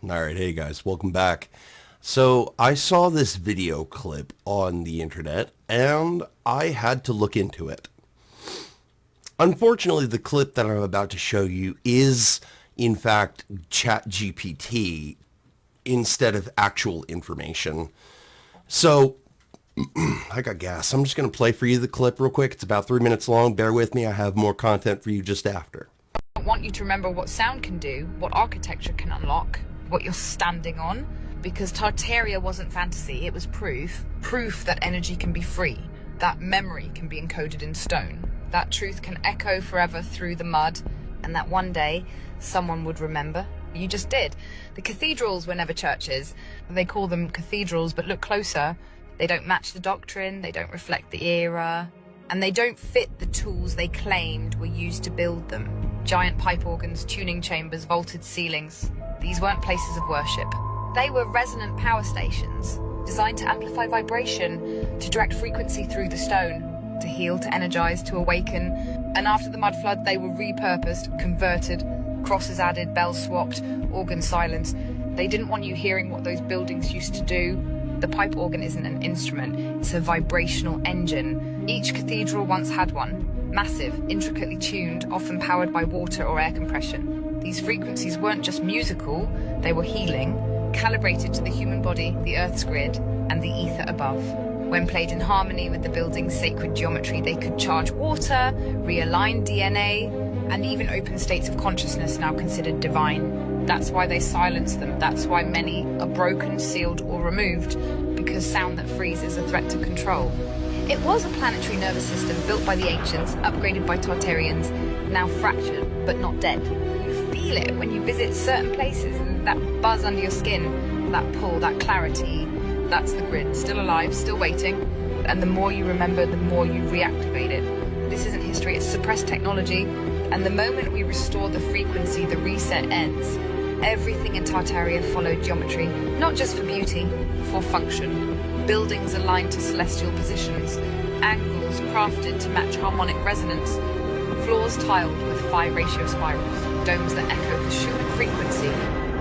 Alright, hey guys, welcome back. So, I saw this video clip on the internet, and I had to look into it. Unfortunately, the clip that I'm about to show you is, in fact, GPT instead of actual information. So, I got gas. I'm just going to play for you the clip real quick. It's about 3 minutes long. Bear with me. I have more content for you just after. I want you to remember what sound can do, what architecture can unlock, what you're standing on, because Tartaria wasn't fantasy, it was proof that energy can be free, that memory can be encoded in stone, that truth can echo forever through the mud, and that one day someone would remember. You just did. The cathedrals were never churches. They call them cathedrals, but look closer. They don't match the doctrine, they don't reflect the era, and they don't fit the tools they claimed were used to build them. Giant pipe organs, tuning chambers, vaulted ceilings. These weren't places of worship. They were resonant power stations, designed to amplify vibration, to direct frequency through the stone, to heal, to energize, to awaken. And after the mud flood, they were repurposed, converted, crosses added, bells swapped, organs silenced. They didn't want you hearing what those buildings used to do. The pipe organ isn't an instrument, it's a vibrational engine. Each cathedral once had one. Massive, intricately tuned, often powered by water or air compression. These frequencies weren't just musical, they were healing, calibrated to the human body, the Earth's grid, and the ether above. When played in harmony with the building's sacred geometry, they could charge water, realign DNA, and even open states of consciousness now considered divine. That's why they silence them. That's why many are broken, sealed, or removed, because sound that frees is a threat to control. It was a planetary nervous system built by the ancients, upgraded by Tartarians, now fractured, but not dead. You feel it when you visit certain places, and that buzz under your skin, that pull, that clarity, that's the grid, still alive, still waiting, and the more you remember, the more you reactivate it. This isn't history, it's suppressed technology, and the moment we restore the frequency, the reset ends. Everything in Tartaria followed geometry, not just for beauty, for function. Buildings aligned to celestial positions, angles crafted to match harmonic resonance, floors tiled with phi ratio spirals, domes that echoed the Schumann frequency.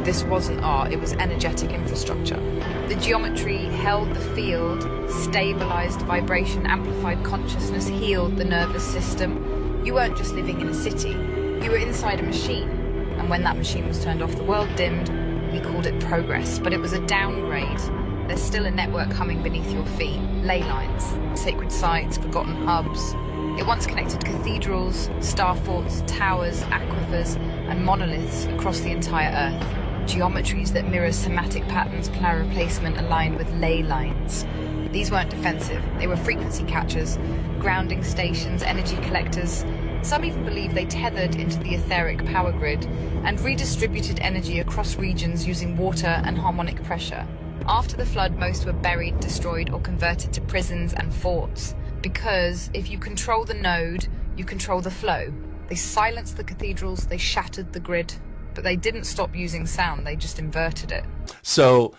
This wasn't art, it was energetic infrastructure. The geometry held the field, stabilized vibration, amplified consciousness, healed the nervous system. You weren't just living in a city, you were inside a machine. And when that machine was turned off, the world dimmed. We called it progress, but it was a downgrade. There's still a network humming beneath your feet. Ley lines, sacred sites, forgotten hubs. It once connected cathedrals, star forts, towers, aquifers, and monoliths across the entire Earth. Geometries that mirror somatic patterns, plan replacement aligned with ley lines. These weren't defensive, they were frequency catchers, grounding stations, energy collectors. Some even believe they tethered into the etheric power grid and redistributed energy across regions using water and harmonic pressure. After the flood, most were buried, destroyed, or converted to prisons and forts. Because if you control the node, you control the flow. They silenced the cathedrals, they shattered the grid, but they didn't stop using sound, they just inverted it. So,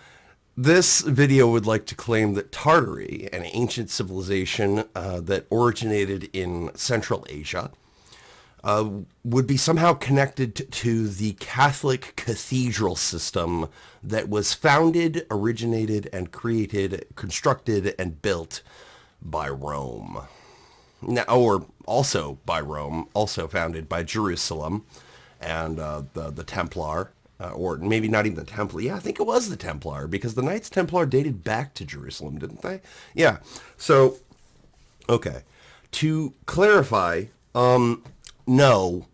this video would like to claim that Tartary, an ancient civilization that originated in Central Asia, would be somehow connected to the Catholic cathedral system that was founded, originated, and created, constructed, and built by Rome. Now, or also by Rome, also founded by Jerusalem and the Templar, or maybe not even the Templar. Yeah, I think it was the Templar, because the Knights Templar dated back to Jerusalem, didn't they? Yeah. So, okay. To clarify, no,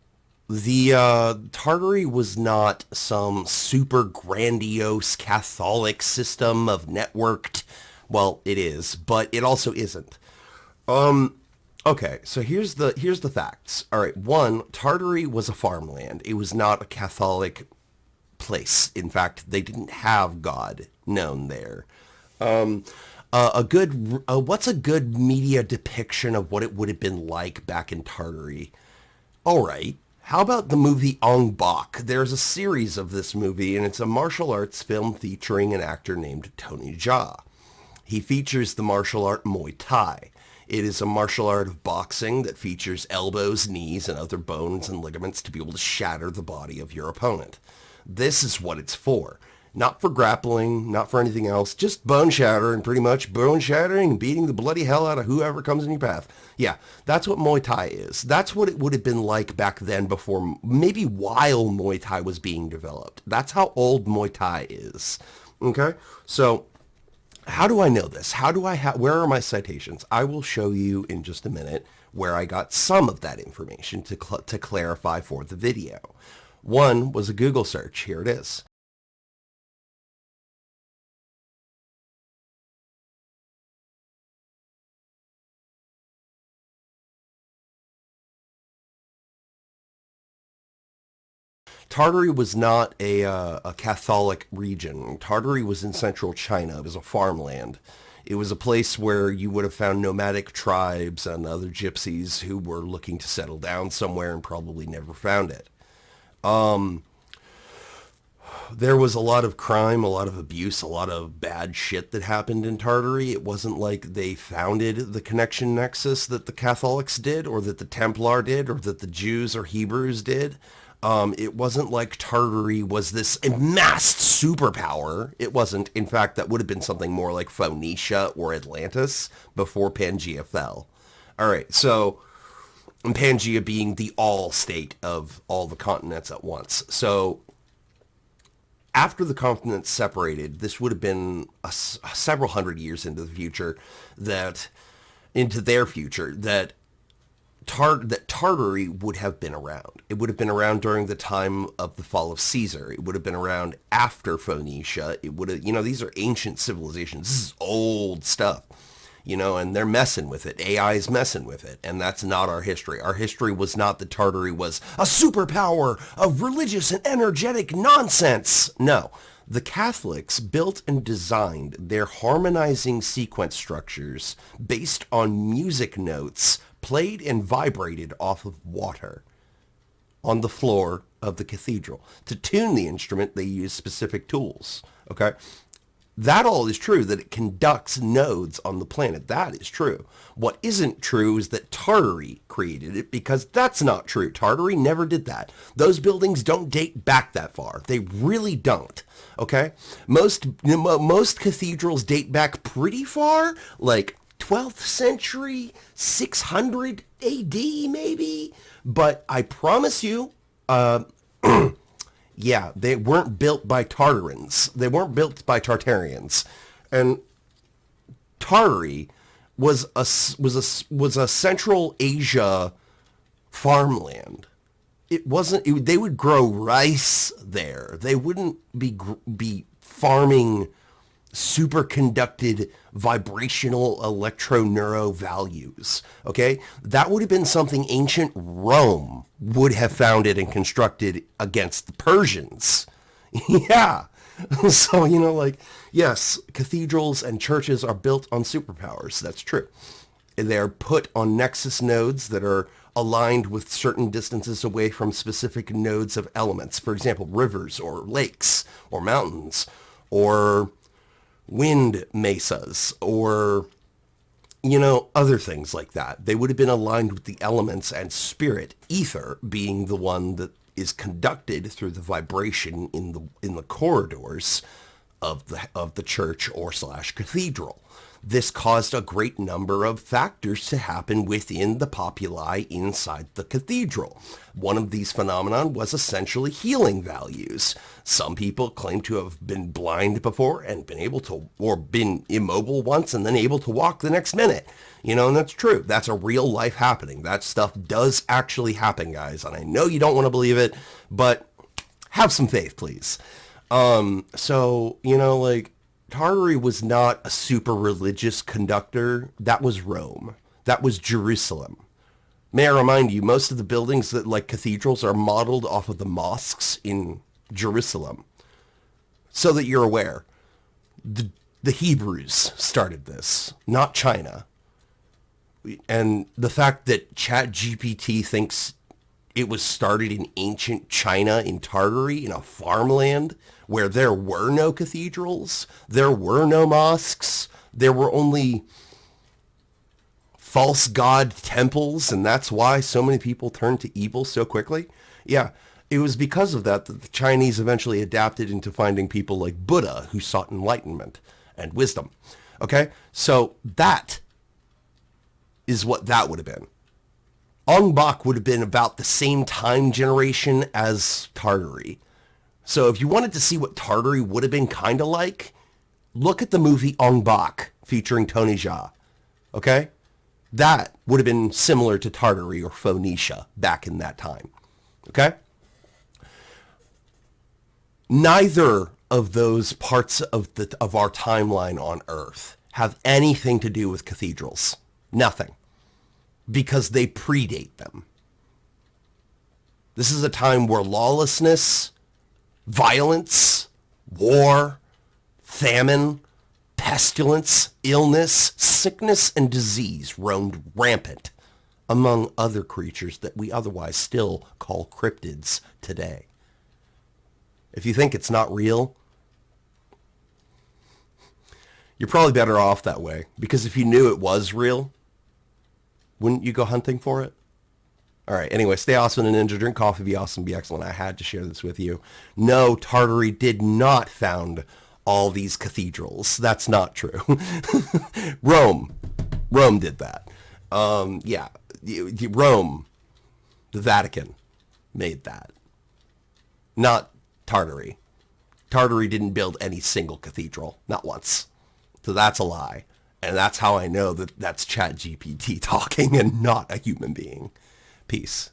the Tartary was not some super grandiose Catholic system of networked, well, it is, but it also isn't. Okay, so here's the facts. All right, one, Tartary was a farmland. It was not a Catholic place. In fact, they didn't have God known there. What's a good media depiction of what it would have been like back in Tartary? All right, how about the movie Ong Bak? There's a series of this movie, and it's a martial arts film featuring an actor named Tony Jaa. He features the martial art Muay Thai. It is a martial art of boxing that features elbows, knees, and other bones and ligaments to be able to shatter the body of your opponent. This is what it's for. Not for grappling, not for anything else, just bone shattering, pretty much bone shattering and beating the bloody hell out of whoever comes in your path. Yeah, that's what Muay Thai is. That's what it would have been like back then before, maybe while Muay Thai was being developed. That's how old Muay Thai is. Okay? So, how do I know this? Where are my citations? I will show you in just a minute where I got some of that information to clarify for the video. One was a Google search. Here it is. Tartary was not a Catholic region. Tartary was in central China. It was a farmland. It was a place where you would have found nomadic tribes and other gypsies who were looking to settle down somewhere and probably never found it. There was a lot of crime, a lot of abuse, a lot of bad shit that happened in Tartary. It wasn't like they founded the connection nexus that the Catholics did, or that the Templar did, or that the Jews or Hebrews did. It wasn't like Tartary was this amassed superpower. It wasn't. In fact, that would have been something more like Phoenicia or Atlantis before Pangaea fell. All right, so Pangaea being the all state of all the continents at once. So after the continents separated, this would have been several hundred years into the future, into their future, that Tartary would have been around. It would have been around during the time of the fall of Caesar. It would have been around after Phoenicia. It would have, these are ancient civilizations. This is old stuff, and they're messing with it. AI is messing with it, and that's not our history. Our history was not that Tartary was a superpower of religious and energetic nonsense. No. The Catholics built and designed their harmonizing sequence structures based on music notes played and vibrated off of water on the floor of the cathedral. To tune the instrument, they used specific tools. Okay? That all is true, that it conducts nodes on the planet. That is true. What isn't true is that Tartary created it, because that's not true. Tartary never did that. Those buildings don't date back that far. They really don't. Okay? Most cathedrals date back pretty far, like 12th century, 600 AD maybe. But I promise you, yeah, they weren't built by Tartarians. They weren't built by Tartarians. And Tartary was a Central Asia farmland. It wasn't. They would grow rice there. They wouldn't be farming superconducted vibrational electroneuro values. Okay, that would have been something ancient Rome would have founded and constructed against the Persians. Yeah. So, yes, cathedrals and churches are built on superpowers. That's true. They're put on nexus nodes that are aligned with certain distances away from specific nodes of elements. For example, rivers or lakes or mountains or wind mesas or, other things like that. They would have been aligned with the elements and spirit, ether being the one that is conducted through the vibration in the corridors of the church or / cathedral. This caused a great number of factors to happen within the populi inside the cathedral. One of these phenomena was essentially healing values. Some people claim to have been blind before and been immobile once and then able to walk the next minute. And that's true. That's a real life happening. That stuff does actually happen, guys. And I know you don't want to believe it, but have some faith, please. Tartary was not a super religious conductor. That was Rome. That was Jerusalem. May I remind you, most of the buildings that like cathedrals are modeled off of the mosques in Jerusalem. So that you're aware, the Hebrews started this, not China. And the fact that GPT thinks it was started in ancient China, in Tartary, in a farmland where there were no cathedrals, there were no mosques, there were only false god temples, and that's why so many people turned to evil so quickly. Yeah, It was because of that that the Chinese eventually adapted into finding people like Buddha who sought enlightenment and wisdom. Okay? So that is what that would have been. Ong Bak would have been about the same time generation as Tartary. So if you wanted to see what Tartary would have been kind of like, look at the movie Ong Bak featuring Tony Jaa. Okay? That would have been similar to Tartary or Phoenicia back in that time. Okay? Neither of those parts of our timeline on Earth have anything to do with cathedrals. Nothing. Because they predate them. This is a time where lawlessness, violence, war, famine, pestilence, illness, sickness, and disease roamed rampant among other creatures that we otherwise still call cryptids today. If you think it's not real, you're probably better off that way. Because if you knew it was real, wouldn't you go hunting for it? All right. Anyway, stay awesome and ninja. Drink coffee. Be awesome. Be excellent. I had to share this with you. No, Tartary did not found all these cathedrals. That's not true. Rome did that. Yeah. Rome, the Vatican, made that. Not Tartary. Tartary didn't build any single cathedral. Not once. So that's a lie. And that's how I know that that's ChatGPT talking and not a human being. Peace.